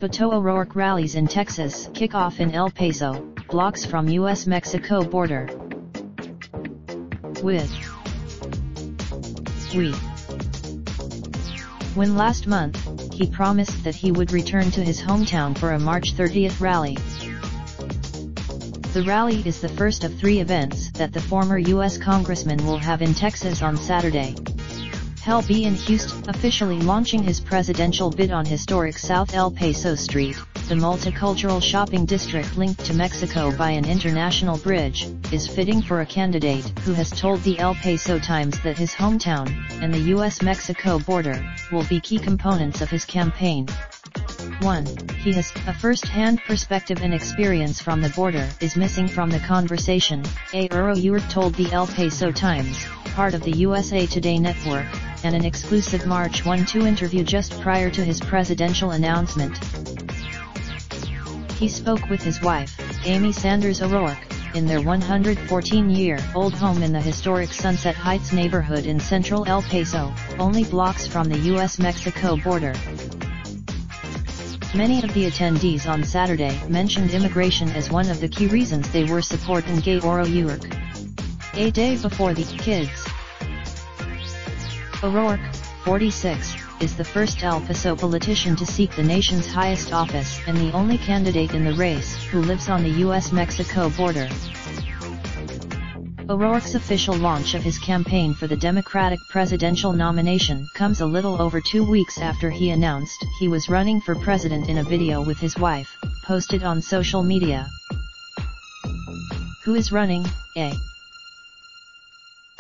Beto ORourke rallies in Texas kick off in El Paso, blocks from U.S.-Mexico border. When last month, he promised that he would return to his hometown for a March 30th rally. The rally is the first of 3 events that the former U.S. Congressman will have in Texas on Saturday. He'll be in Houston, officially launching his presidential bid on historic South El Paso Street. The multicultural shopping district linked to Mexico by an international bridge, is fitting for a candidate who has told the El Paso Times that his hometown, and the U.S.-Mexico border, will be key components of his campaign. 1. He has a first-hand perspective and experience from the border is missing from the conversation, ORourke told the El Paso Times, part of the USA Today network, and an exclusive March 1-2 interview just prior to his presidential announcement. He spoke with his wife, Amy Sanders ORourke, in their 114-year-old home in the historic Sunset Heights neighborhood in central El Paso, only blocks from the U.S.-Mexico border. Many of the attendees on Saturday mentioned immigration as one of the key reasons they were supporting ORourke. A day before the kids. ORourke, 46, is the first El Paso politician to seek the nation's highest office and the only candidate in the race who lives on the U.S.-Mexico border. ORourke's official launch of his campaign for the Democratic presidential nomination comes a little over 2 weeks after he announced he was running for president in a video with his wife, posted on social media. Who is running,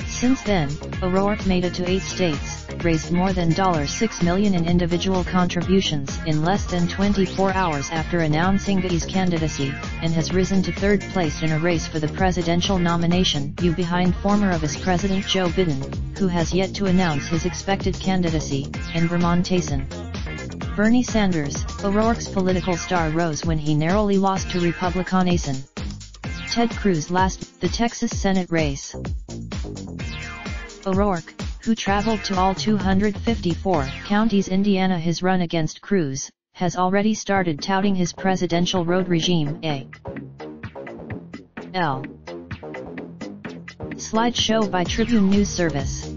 Since then, ORourke made it to 8 states, raised more than $6 million in individual contributions in less than 24 hours after announcing his candidacy, and has risen to 3rd place in a race for the presidential nomination, behind former Vice President Joe Biden, who has yet to announce his expected candidacy, and Vermontason. Bernie Sanders, ORourke's political star, rose when he narrowly lost to Republican Ted Cruz the Texas Senate race. ORourke, who traveled to all 254 counties Indiana has run against Cruz, has already started touting his presidential road regime. Slideshow by Tribune News Service.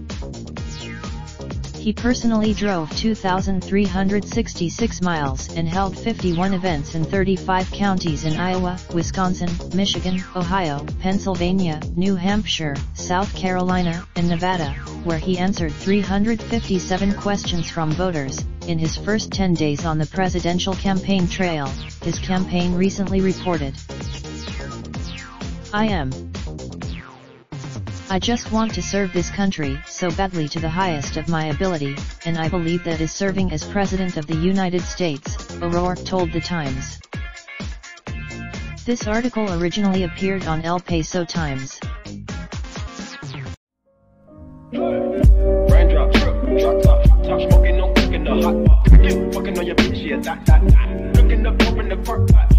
He personally drove 2,366 miles and held 51 events in 35 counties in Iowa, Wisconsin, Michigan, Ohio, Pennsylvania, New Hampshire, South Carolina, and Nevada, where he answered 357 questions from voters. In his first 10 days on the presidential campaign trail, his campaign recently reported, I just want to serve this country so badly to the highest of my ability, and I believe that is serving as President of the United States, ORourke told the Times. This article originally appeared on El Paso Times. Raindrop, drop top smoking, no cooking the hot pot. Fucking on your bitch, yeah, that. Looking up, open the park pot.